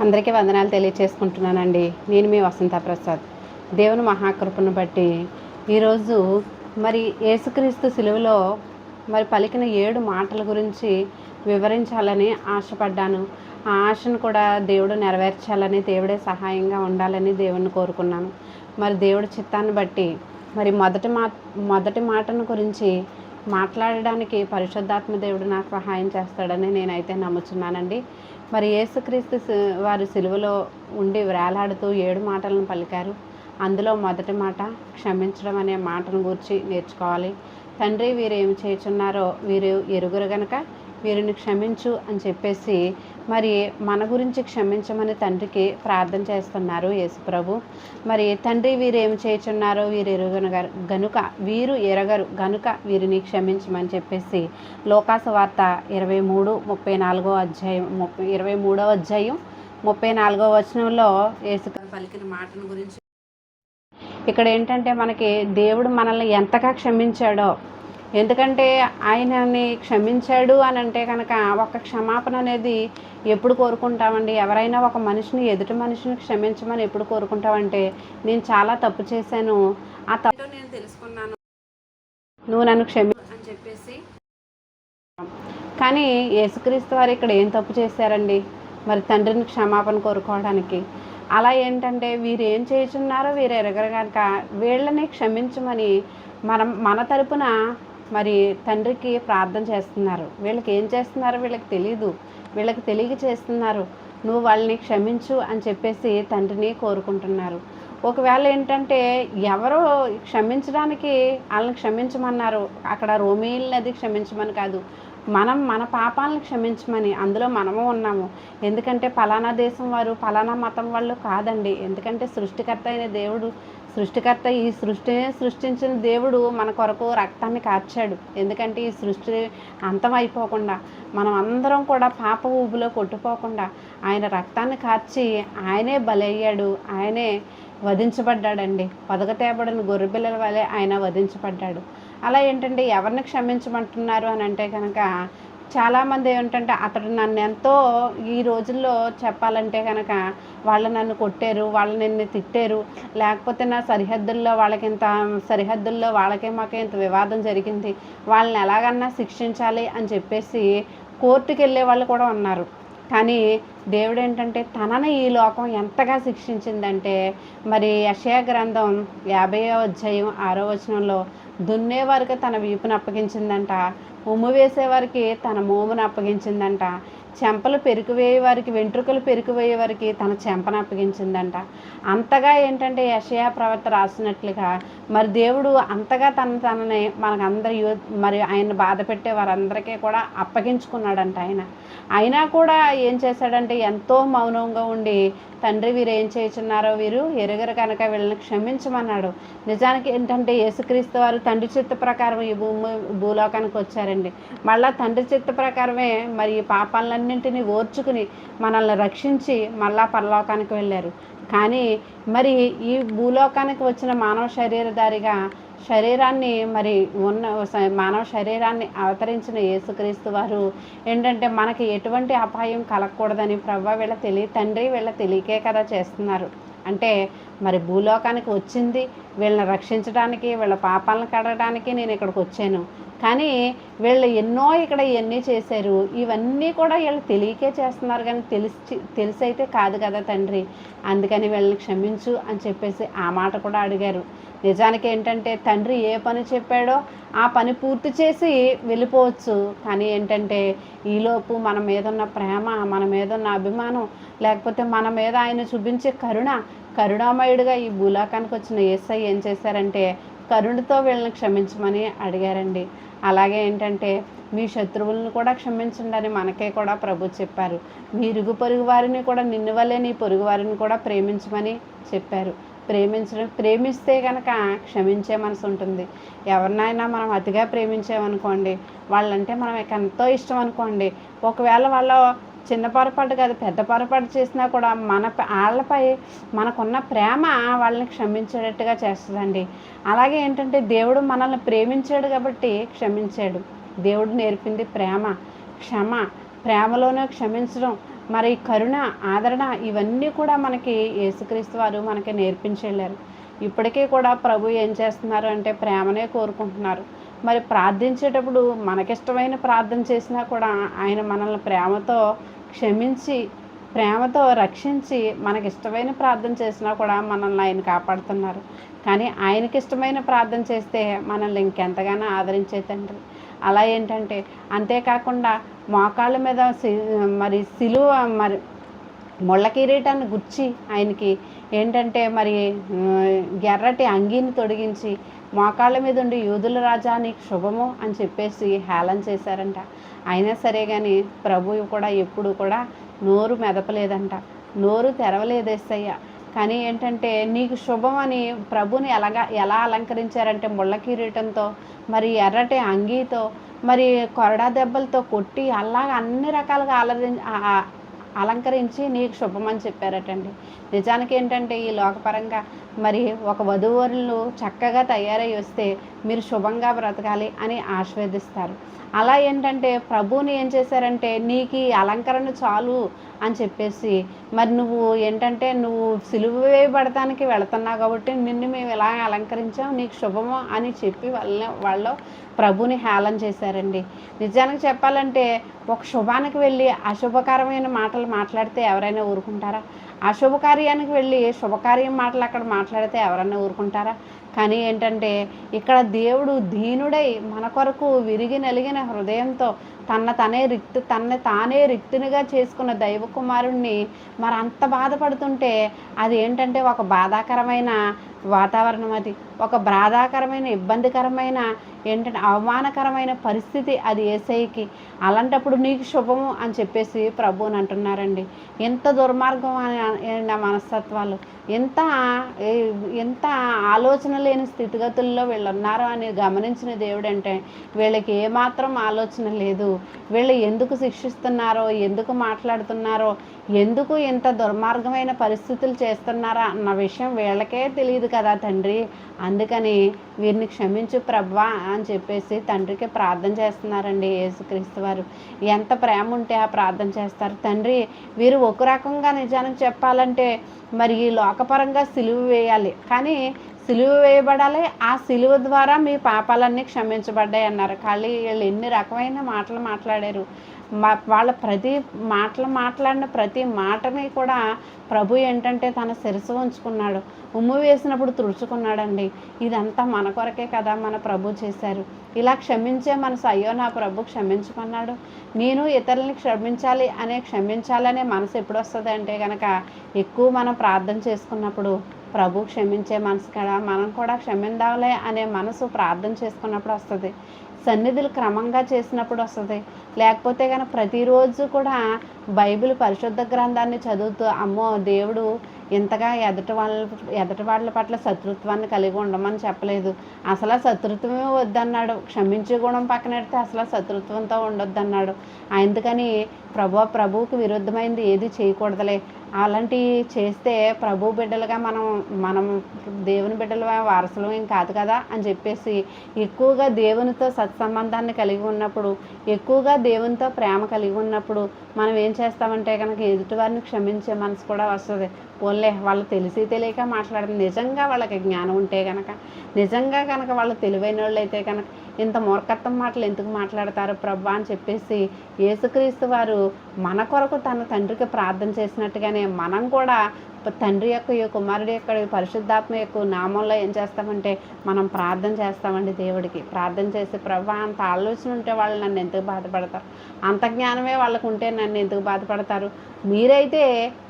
అందరికీ వందనాలు తెలియచేసుకుంటున్నానండి. నేను మీ వసంత ప్రసాద్. దేవుని మహాకృపను బట్టి ఈరోజు మరి యేసుక్రీస్తు సిలువలో పలికిన 7 మాటల గురించి వివరించాలని ఆశపడ్డాను. ఆ ఆశను కూడా దేవుడు నెరవేర్చాలని, దేవుడే సహాయంగా ఉండాలని దేవుణ్ణి కోరుకున్నాను. మరి దేవుడి చిత్తాన్ని బట్టి మొదటి మాటను గురించి మాట్లాడడానికి పరిశుద్ధాత్మ దేవుడు నాకు సహాయం చేస్తాడని నేనైతే నమ్ముచున్నానండి. మరి యేసుక్రీస్తు వారు సిలువలో ఉండి వేలాడుతూ 7 మాటలను పలికారు. అందులో మొదటి మాట క్షమించడం అనే మాటను గురించి నేర్చుకోవాలి. తండ్రి, వీరు ఏమి చేయుచున్నారో వీరు ఎరుగురు గనక వీరిని క్షమించు అని చెప్పేసి మరి మన గురించి క్షమించమని తండ్రికి ప్రార్థన చేస్తున్నారు యేసుప్రభు. మరి తండ్రి, వీరు ఏమి చేయుచున్నారో వీరు ఎరగరు గనుక వీరిని క్షమించమని చెప్పేసి లోకాసు వార్త 23:34 అధ్యాయం 23వ అధ్యాయం 34వ వచనంలో యేసు పలికిన మాటను గురించి ఇక్కడ ఏంటంటే మనకి దేవుడు మనల్ని ఎంతగా క్షమించాడో, ఎందుకంటే ఆయనని క్షమించాడు అని అంటే కనుక ఒక క్షమాపణ అనేది ఎప్పుడు కోరుకుంటామండి? ఎవరైనా ఒక మనిషిని, ఎదుటి మనిషిని క్షమించమని ఎప్పుడు కోరుకుంటామంటే, నేను చాలా తప్పు చేశాను, ఆ తప్పు నేను తెలుసుకున్నాను, నువ్వు నన్ను అని చెప్పేసి. కానీ యేసుక్రీస్తు వారు ఇక్కడ ఏం తప్పు చేశారండి? మరి తండ్రిని క్షమాపణ కోరుకోవడానికి. అలా ఏంటంటే వీరు ఏం చేయుచున్నారో వీరు ఎరగరు కనుక వీళ్ళని క్షమించమని మన తరపున మరి తండ్రికి ప్రార్థన చేస్తున్నారు. వీళ్ళకి ఏం చేస్తున్నారో వీళ్ళకి తెలీదు, వీళ్ళకి తెలియక చేస్తున్నారు. నువ్వు వాళ్ళని క్షమించు అని చెప్పేసి తండ్రిని కోరుకుంటున్నారు. ఒకవేళ ఏంటంటే ఎవరో క్షమించడానికి వాళ్ళని క్షమించమన్నారు, అక్కడ రోమీయులది క్షమించమని కాదు, మన పాపాలను క్షమించమని. అందులో మనము ఉన్నాము. ఎందుకంటే పలానా దేశం వారు, పలానా మతం వాళ్ళు కాదండి. ఎందుకంటే సృష్టికర్త అయిన దేవుడు, ఈ సృష్టిని సృష్టించిన దేవుడు మన కొరకు రక్తాన్ని కార్చాడు. ఎందుకంటే ఈ సృష్టి అంతమైపోకుండా మనం అందరం కూడా పాప ఊబిలో కొట్టుపోకుండా ఆయన రక్తాన్ని కార్చి ఆయనే బలయ్యాడు, ఆయనే వధించబడ్డాడండి. పొదగతేబడిన గొర్రెపిల్లల వలె ఆయన వధించబడ్డాడు. అలా ఏంటంటే ఎవరిని క్షమించమంటున్నారు అని అంటే కనుక చాలామంది ఏమిటంటే అతడు నన్ను ఎంతో, ఈ రోజుల్లో చెప్పాలంటే కనుక వాళ్ళు నన్ను కొట్టారు, వాళ్ళు నిన్ను తిట్టారు, లేకపోతే నా సరిహద్దుల్లో వాళ్ళకే మాకే ఇంత వివాదం జరిగింది, వాళ్ళని ఎలాగన్నా శిక్షించాలి అని చెప్పేసి కోర్టుకు వెళ్ళే వాళ్ళు కూడా ఉన్నారు. కానీ దేవుడు ఏంటంటే తనని ఈ లోకం ఎంతగా శిక్షించిందంటే, మరి యెషయా గ్రంథం 50వ అధ్యాయం 6వ వచనంలో దున్నేవారికి తన వీపును అప్పగించిందంట, ఉమ్ము వేసేవారికి తన మోమును అప్పగించిందంట, చెంపలు పెరికివేయే వారికి, వెంట్రుకలు పెరికివేయే వారికి తన చెంపను అప్పగించిందంట. అంతగా ఏంటంటే యెషయా ప్రవక్త రాసినట్లుగా మరి దేవుడు అంతగా తనని మనకందరి మరి ఆయన బాధ పెట్టే వారందరికీ కూడా అప్పగించుకున్నాడంట. అయినా కూడా ఏం చేశాడంటే ఎంతో మౌనంగా ఉండి, తండ్రి, వీరు ఏం చేయుచున్నారో వీరు ఎరుగరు కనుక వీళ్ళని క్షమించమన్నాడు. నిజానికి ఏంటంటే యేసుక్రీస్తు వారు తండ్రి చిత్త ప్రకారం ఈ భూలోకానికి వచ్చారండి. మళ్ళా తండ్రి చిత్త ప్రకారమే మరి ఈ పాపాలన్నింటినీ ఓర్చుకుని మనల్ని రక్షించి మళ్ళా పరలోకానికి వెళ్ళారు. కానీ మరి ఈ భూలోకానికి వచ్చిన మానవ శరీరధారిగా మానవ శరీరాన్ని అవతరించిన యేసుక్రీస్తు వారు ఏంటంటే మనకి ఎటువంటి అపాయం కలగకూడదని తండ్రి వీళ్ళ తెలియకే కదా చేస్తున్నారు. అంటే మరి భూలోకానికి వచ్చింది వీళ్ళని రక్షించడానికి, వీళ్ళ పాపాలను కడగడానికి నేను ఇక్కడికి వచ్చాను. కానీ వీళ్ళు ఇవన్నీ చేశారు. ఇవన్నీ కూడా వీళ్ళు తెలియకే చేస్తున్నారు, కానీ తెలిసైతే కాదు కదా తండ్రి, అందుకని వీళ్ళని క్షమించు అని చెప్పేసి ఆ మాట కూడా అడిగారు. నిజానికి ఏంటంటే తండ్రి ఏ పని చెప్పాడో ఆ పని పూర్తి చేసి వెళ్ళిపోవచ్చు. కానీ ఏంటంటే ఈలోపు మన మీద ఉన్న ప్రేమ, మన మీద ఉన్న అభిమానం, లేకపోతే మన మీద ఆయన చూపించే కరుణామయుడిగా ఈ భూలోకానికి వచ్చిన యేసయ్య ఏం చేశారంటే కరుణతో వీళ్ళని క్షమించమని అడిగారండి. అలాగే ఏంటంటే మీ శత్రువులను కూడా క్షమించండి అని మనకే కూడా ప్రభు చెప్పారు. మీ ఇరుగు పొరుగు వారిని కూడా నిన్ను వల్లే నీ పొరుగు వారిని కూడా ప్రేమించమని చెప్పారు. ప్రేమిస్తే కనుక క్షమించే మనసు ఉంటుంది. ఎవరినైనా మనం అతిగా ప్రేమించామనుకోండి, వాళ్ళంటే మనం ఎంతో ఇష్టం అనుకోండి, ఒకవేళ వాళ్ళ చిన్న పొరపాటు కాదు పెద్ద పొరపాటు చేసినా కూడా వాళ్ళపై మనకున్న ప్రేమ వాళ్ళని క్షమించేటట్టుగా చేస్తుందండి. అలాగే ఏంటంటే దేవుడు మనల్ని ప్రేమించాడు కాబట్టి క్షమించాడు. దేవుడు నేర్పింది ప్రేమ, క్షమ, ప్రేమలోనే క్షమించడం, మరి కరుణ, ఆదరణ ఇవన్నీ కూడా మనకి యేసుక్రీస్తు వారు మనకి నేర్పించి వెళ్ళారు. ఇప్పటికీ కూడా ప్రభు ఏం చేస్తున్నారు అంటే ప్రేమనే కోరుకుంటున్నారు. మరి ప్రార్థించేటప్పుడు మనకిష్టమైన ప్రార్థన చేసినా కూడా ఆయన మనల్ని ప్రేమతో క్షమించి, ప్రేమతో రక్షించి, మనకిష్టమైన ప్రార్థన చేసినా కూడా మనల్ని ఆయన కాపాడుతున్నారు. కానీ ఆయనకిష్టమైన ప్రార్థన చేస్తే మనల్ని ఇంకెంతగానో ఆదరించే తండ్రి. అలా ఏంటంటే అంతేకాకుండా మోకాళ్ళ మీద మరి సిలువ మరి ముళ్ళ కిరీటాన్ని గుచ్చి ఆయనకి ఏంటంటే మరి ఎర్రటి అంగీని తొడిగించి మోకాళ్ళ మీద ఉండి యూదుల రాజా నీకు శుభము అని చెప్పేసి హేళన చేశారంట. అయినా సరే కానీ ప్రభువు కూడా ఎప్పుడు కూడా నోరు మెదపలేదంట, నోరు తెరవలేదు యేసయ్య. కానీ ఏంటంటే నీకు శుభం అని ప్రభుని ఎలా అలంకరించారంటే ముళ్ళ కిరీటంతో, మరి ఎర్రటి అంగీతో, మరి కొరడా దెబ్బలతో కొట్టి అలాగ అన్ని రకాలుగా అలంకరించి నీకు శుభమని చెప్పారటండి. నిజానికి ఏంటంటే ఈ లోకపరంగా మరి ఒక వధూవరులు చక్కగా తయారై వస్తే మీరు శుభంగా బ్రతకాలి అని ఆశీర్వదిస్తారు. అలా ఏంటంటే ప్రభువుని ఏం చేశారంటే నీకు ఈ అలంకరణ చాలు అని చెప్పేసి మరి నువ్వు ఏంటంటే నువ్వు సిలువ వేయబడటానికి వెళుతున్నావు కాబట్టి నిన్ను మేము ఇలా అలంకరించాం, నీకు శుభము అని చెప్పి వాళ్ళు ప్రభుని హేళన చేశారండి. నిజానికి చెప్పాలంటే ఒక శుభానికి వెళ్ళి అశుభకరమైన మాటలు మాట్లాడితే ఎవరైనా ఊరుకుంటారా? అశుభకార్యానికి వెళ్ళి శుభకార్యం మాటలు అక్కడ మాట్లాడితే ఎవరైనా ఊరుకుంటారా? కానీ ఏంటంటే ఇక్కడ దేవుడు దీనుడై మన కొరకు విరిగి నలిగిన హృదయంతో తన్ను తానే రిక్తునిగా చేసుకున్న దైవ కుమారుణ్ణి మరి అంత బాధపడుతుంటే అది ఏంటంటే ఒక బాధాకరమైన వాతావరణం, అది ఒక బాధాకరమైన ఇబ్బందికరమైన ఏంటంటే అవమానకరమైన పరిస్థితి అది యేసయ్యకి. అలాంటప్పుడు నీకు శుభము అని చెప్పేసి ప్రభువుని అంటున్నారండి. ఎంత దుర్మార్గం నా మనస్తత్వాలు, ఎంత ఆలోచన లేని స్థితిగతుల్లో వీళ్ళు ఉన్నారో అని గమనించిన దేవుడు అంటే వీళ్ళకి ఏమాత్రం ఆలోచన లేదు. వీళ్ళు ఎందుకు శిక్షిస్తున్నారో, ఎందుకు మాట్లాడుతున్నారో, ఎందుకు ఇంత దుర్మార్గమైన పరిస్థితులు చేస్తున్నారా అన్న విషయం వీళ్ళకే తెలియదు కదా తండ్రి. అందుకని వీరిని క్షమించు ప్రభువా అని చెప్పేసి తండ్రికి ప్రార్థన చేస్తున్నారండి యేసుక్రీస్తు వారు. ఎంత ప్రేమ ఉంటే ఆ ప్రార్థన చేస్తారు. తండ్రి వీరు ఒక రకంగా నిజానికి చెప్పాలంటే మరి ఈ లోకపరంగా సిలువ వేయాలి, కానీ సిలువ వేయబడాలి, ఆ సిలువ ద్వారా మీ పాపాలన్నీ క్షమించబడ్డాయి అన్నారు. కానీ వీళ్ళు ఎన్ని రకమైన మాటలు మాట్లాడారు. వాళ్ళ ప్రతి మాట్లాడిన ప్రతి మాటని కూడా ప్రభు ఏంటంటే తన శిరస్సు ఉంచుకున్నాడు, ఉమ్ము వేసినప్పుడు తుడుచుకున్నాడండి. ఇదంతా మన కొరకే కదా మన ప్రభు చేశారు. ఇలా క్షమించే మనసు, అయ్యో నా ప్రభు క్షమించమన్నాడు, నేను ఇతరులని క్షమించాలనే మనసు ఎప్పుడు వస్తుంది అంటే కనుక ఎక్కువ మనం ప్రార్థన చేసుకున్నప్పుడు ప్రభు క్షమించే మనసు కదా, మనం కూడా క్షమిందాలే అనే మనసు ప్రార్థన చేసుకున్నప్పుడు వస్తుంది. సన్నిధులు క్రమంగా చేసినప్పుడు వస్తుంది. లేకపోతే కనుక ప్రతిరోజు కూడా బైబిల్ పరిశుద్ధ గ్రంథాన్ని చదువుతూ అమ్మో దేవుడు ఇంతగా ఎదుటి వాళ్ళ పట్ల శత్రుత్వాన్ని కలిగి ఉండమని చెప్పలేదు, అసలు శత్రుత్వమే వద్దన్నాడు. క్షమించే గుణం పక్కన పెడితే అసలు శత్రుత్వంతో ఉండొద్దన్నాడు. అందుకని ప్రభువుకి విరుద్ధమైంది ఏది చేయకూడదులే, అలాంటివి చేస్తే ప్రభు బిడ్డలుగా మనం దేవుని బిడ్డల వారసులు ఏం కాదు కదా అని చెప్పేసి ఎక్కువగా దేవునితో సత్సంబంధాన్ని కలిగి ఉన్నప్పుడు, ఎక్కువగా దేవునితో ప్రేమ కలిగి ఉన్నప్పుడు మనం ఏం చేస్తామంటే కనుక ఎదుటివారిని క్షమించే మనసు కూడా వస్తుంది. పోన్లే వాళ్ళు తెలిసి తెలియక మాట్లాడుతుంది, నిజంగా వాళ్ళకి జ్ఞానం ఉంటే కనుక, నిజంగా కనుక వాళ్ళు తెలివైన వాళ్ళు అయితే కనుక ఇంత మూర్ఖత్వం మాటలు ఎందుకు మాట్లాడతారు ప్రభు అని చెప్పేసి యేసుక్రీస్తు వారు మన కొరకు తన తండ్రికి ప్రార్థన చేసినట్టుగానే మనం కూడా తండ్రి యొక్క కుమారుడి యొక్క పరిశుద్ధాత్మ యొక్క నామంలో ఏం చేస్తామంటే మనం ప్రార్థన చేస్తామండి. దేవుడికి ప్రార్థన చేసి ప్రభు అంత ఆలోచన ఉంటే వాళ్ళు నన్ను ఎందుకు బాధపడతారు, అంత జ్ఞానమే వాళ్ళకు ఉంటే నన్ను ఎందుకు బాధపడతారు, మీరైతే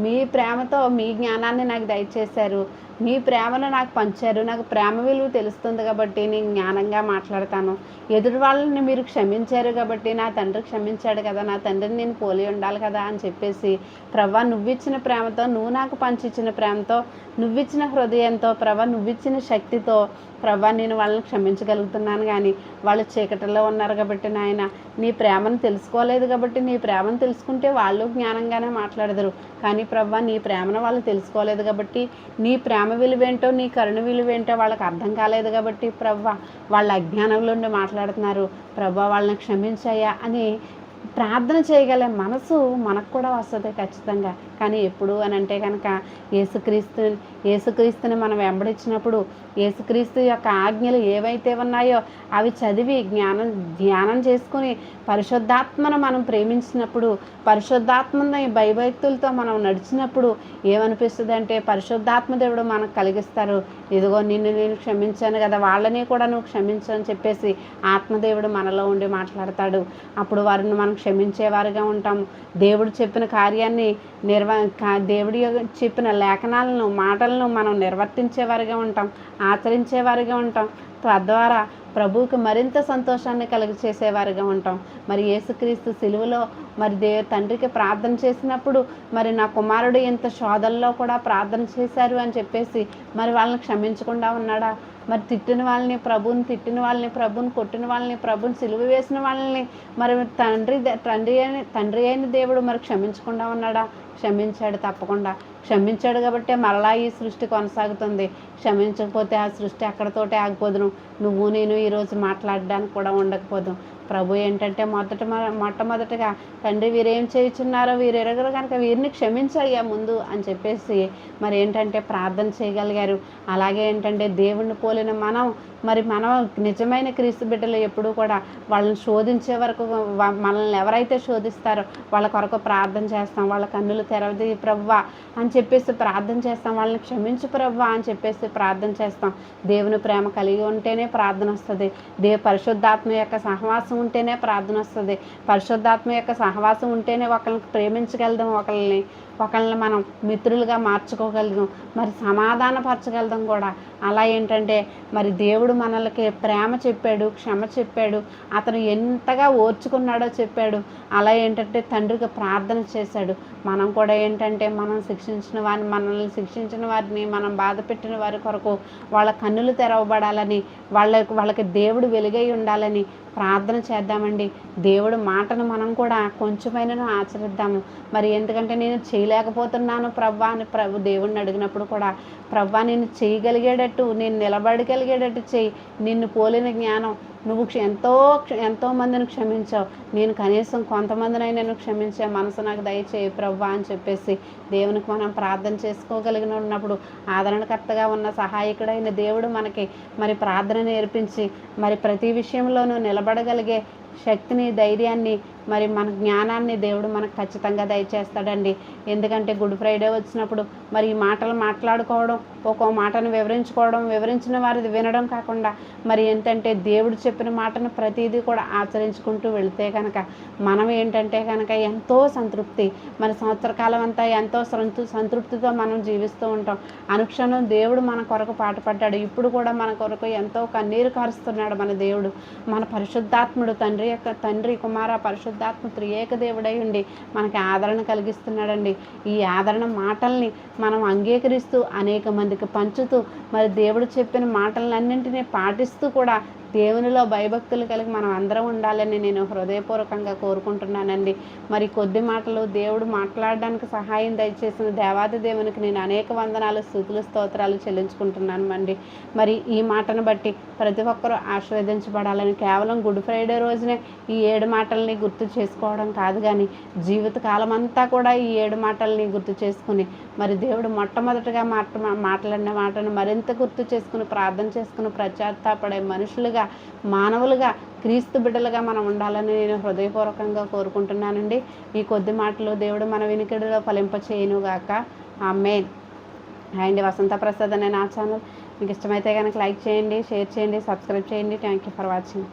మీ ప్రేమతో మీ జ్ఞానాన్ని నాకు దయచేశారు, మీ ప్రేమను నాకు పంచారు, నాకు ప్రేమ విలువ తెలుస్తుంది కాబట్టి నేను జ్ఞానంగా మాట్లాడతాను, ఎదుటి వాళ్ళని మీరు క్షమించారు కాబట్టి నా తండ్రి క్షమించాడు కదా, నా తండ్రిని నేను పోలి ఉండాలి కదా అని చెప్పేసి ప్రభా నువ్విచ్చిన ప్రేమతో, నువ్వు నాకు పంచిచ్చిన ప్రేమతో, నువ్విచ్చిన హృదయంతో, ప్రభా నువ్విచ్చిన శక్తితో ప్రభా నేను వాళ్ళని క్షమించగలుగుతున్నాను. కానీ వాళ్ళు చీకటిలో ఉన్నారు కాబట్టి నాయన నీ ప్రేమను తెలుసుకోలేదు కాబట్టి, నీ ప్రేమను తెలుసుకుంటే వాళ్ళు జ్ఞానంగానే మాట్లాడదురు, కానీ ప్రభా నీ ప్రేమను వాళ్ళు తెలుసుకోలేదు కాబట్టి, నీ ప్రేమ విలువేంటో నీ కరుణ విలువేంటో వాళ్ళకి అర్థం కాలేదు కాబట్టి ప్రభా వాళ్ళ అజ్ఞానంలో ఉండి మాట్లాడుతున్నారు, ప్రభా వాళ్ళని క్షమించాయా అని ప్రార్థన చేయగల మనసు మనకు కూడా వస్తుంది ఖచ్చితంగా. కానీ ఎప్పుడు అని అంటే కనుక యేసుక్రీస్తు యేసుక్రీస్తుని మనం వెంబడించినప్పుడు, యేసుక్రీస్తు యొక్క ఆజ్ఞలు ఏవైతే ఉన్నాయో అవి చదివి ధ్యానం చేసుకొని పరిశుద్ధాత్మను మనం ప్రేమించినప్పుడు, పరిశుద్ధాత్మని భయభక్తులతో మనం నడిచినప్పుడు ఏమనిపిస్తుంది అంటే పరిశుద్ధాత్మ దేవుడు మనకు కలిగిస్తారు. ఇదిగో నిన్ను నేను క్షమించాను కదా, వాళ్ళని కూడా నువ్వు క్షమించు అని చెప్పేసి ఆత్మదేవుడు మనలో ఉండి మాట్లాడతాడు. అప్పుడు వారిని మనం క్షమించేవారుగా ఉంటాము. దేవుడు చెప్పిన కార్యాన్ని దేవుడి చెప్పిన లేఖనాలను మాటలను మనం నిర్వర్తించేవారుగా ఉంటాం, ఆచరించేవారుగా ఉంటాం. తద్వారా ప్రభువుకి మరింత సంతోషాన్ని చేసేవారుగా ఉంటాం. మరి యేసుక్రీస్తు సిలువలో మరి తండ్రికి ప్రార్థన చేసినప్పుడు మరి నా కుమారుడు ఇంత శోధనలో కూడా ప్రార్థన చేశారు అని చెప్పేసి మరి వాళ్ళని క్షమించకుండా ఉన్నాడా? మరి తిట్టిన వాళ్ళని ప్రభుని కొట్టిన వాళ్ళని ప్రభుని సిలువ వేసిన వాళ్ళని మరి తండ్రి అయిన దేవుడు మరి క్షమించకుండా ఉన్నాడా? క్షమించాడు, తప్పకుండా క్షమించాడు. కాబట్టే మరలా ఈ సృష్టి కొనసాగుతుంది. క్షమించకపోతే ఆ సృష్టి అక్కడతోటే ఆగిపోదును. నువ్వు నేను ఈరోజు మాట్లాడడానికి కూడా ఉండకపోదు. ప్రభు ఏంటంటే మొట్టమొదటిగా తండ్రి వీరేం చేయుచున్నారో వీరు ఎరగరు కనుక వీరిని క్షమించయ్యా ముందు అని చెప్పేసి మరి ఏంటంటే ప్రార్థన చేయగలిగారు. అలాగే ఏంటంటే దేవుణ్ణి పోలిన మనం నిజమైన క్రీస్తు బిడ్డలు ఎప్పుడూ కూడా వాళ్ళని శోధించే వరకు మనల్ని ఎవరైతే శోధిస్తారో వాళ్ళ కొరకు ప్రార్థన చేస్తాం. వాళ్ళ కన్నులు తెరవది ప్రవ్వా అని చెప్పేసి ప్రార్థన చేస్తాం. వాళ్ళని క్షమించు ప్రవ్వా అని చెప్పేసి ప్రార్థన చేస్తాం. దేవుని ప్రేమ కలిగి ఉంటేనే ప్రార్థన వస్తుంది. పరిశుద్ధాత్మ యొక్క సహవాసం ఉంటేనే ప్రార్థన వస్తుంది. పరిశుద్ధాత్మ యొక్క సహవాసం ఉంటేనే ఒకరిని ప్రేమించగలుగుతాం, ఒకళ్ళని మనం మిత్రులుగా మార్చుకోగలుగుతాం, మరి సమాధానపరచగలుగుతాం కూడా. అలా ఏంటంటే మరి దేవుడు మనలకి ప్రేమ చెప్పాడు, క్షమ చెప్పాడు, అతను ఎంతగా ఓర్చుకున్నాడో చెప్పాడు. అలా ఏంటంటే తండ్రికి ప్రార్థన చేశాడు. మనం కూడా ఏంటంటే మనల్ని శిక్షించిన వారిని, మనం బాధ పెట్టిన వారి కొరకు వాళ్ళ కన్నులు తెరవబడాలని, వాళ్ళకి దేవుడు వెలుగై ఉండాలని ప్రార్థన చేద్దామండి. దేవుడు మాటను మనం కూడా కొంచెమైనా ఆచరిద్దాము. మరి ఎందుకంటే నేను చేయలేకపోతున్నాను ప్రవ్వా అని దేవుడిని అడిగినప్పుడు కూడా ప్రవ్వా నేను చేయగలిగేటట్టు, నేను నిలబడగలిగేటట్టు చేయి. నిన్ను పోలిన జ్ఞానం నువ్వు ఎంతో మందిని క్షమించావు, నేను కనీసం కొంతమందినైనా క్షమించే మనసు నాకు దయచేయి ప్రవ్వా అని చెప్పేసి దేవునికి మనం ప్రార్థన చేసుకోగలిగిన ఉన్నప్పుడు ఆదరణకర్తగా ఉన్న సహాయకుడైన దేవుడు మనకి మరి ప్రార్థన నేర్పించి మరి ప్రతి విషయంలోనూ నిలబడగలిగే శక్తిని, ధైర్యాన్ని, మరి మన జ్ఞానాన్ని దేవుడు మనకు ఖచ్చితంగా దయచేస్తాడండి. ఎందుకంటే గుడ్ ఫ్రైడే వచ్చినప్పుడు మరి ఈ మాటలు మాట్లాడుకోవడం, ఒక్కో మాటను వివరించిన వారిది వినడం కాకుండా మరి ఏంటంటే దేవుడు చెప్పిన మాటను ప్రతిదీ కూడా ఆచరించుకుంటూ వెళితే కనుక మనం ఏంటంటే కనుక ఎంతో సంతృప్తి, మన సంవత్సర కాలం అంతా ఎంతో సంతృప్తితో మనం జీవిస్తూ ఉంటాం. అనుక్షణం దేవుడు మన కొరకు పాటుపడ్డాడు. ఇప్పుడు కూడా మన కొరకు ఎంతో కన్నీరు కారుస్తున్నాడు మన దేవుడు. మన పరిశుద్ధాత్ముడు తండ్రి కుమార పరిశుద్ధాత్మ త్రియేక దేవుడై ఉండి మనకి ఆదరణ కలిగిస్తున్నాడండి. ఈ ఆదరణ మాటల్ని మనం అంగీకరిస్తూ అనేక మందికి పంచుతూ మరి దేవుడు చెప్పిన మాటలన్నింటినీ పాటిస్తూ కూడా దేవునిలో భయభక్తులు కలిగి మనం అందరం ఉండాలని నేను హృదయపూర్వకంగా కోరుకుంటున్నానండి. మరి కొద్ది మాటలు దేవుడు మాట్లాడడానికి సహాయం దయచేసిన దేవాది దేవునికి నేను అనేక వందనాలు, స్తుతులు, స్తోత్రాలు చెల్లించుకుంటున్నాను అండి. మరి ఈ మాటను బట్టి ప్రతి ఒక్కరూ ఆశీర్వదించబడాలని కేవలం గుడ్ ఫ్రైడే రోజునే ఈ 7 మాటల్ని గుర్తు చేసుకోవడం కాదు, కానీ జీవితకాలం అంతా కూడా ఈ 7 మాటల్ని గుర్తు చేసుకుని మరి దేవుడు మొట్టమొదటిగా మాట్లాడిన మాటను మరింత గుర్తు చేసుకుని ప్రార్థన చేసుకుని ప్రచారపడే మనుషులుగా, మానవులుగా, క్రీస్తు బిడ్డలుగా మనం ఉండాలని నేను హృదయపూర్వకంగా కోరుకుంటున్నానండి. ఈ కొద్ది మాటలు దేవుడు మన వినికిడిలో ఫలింపచేయునుగాక. ఆమేన్. అండ్ వసంత ప్రసాద్ అనే నా ఛానల్ మీకు ఇష్టమైతే కనుక లైక్ చేయండి, షేర్ చేయండి, సబ్స్క్రైబ్ చేయండి. Thank you for watching.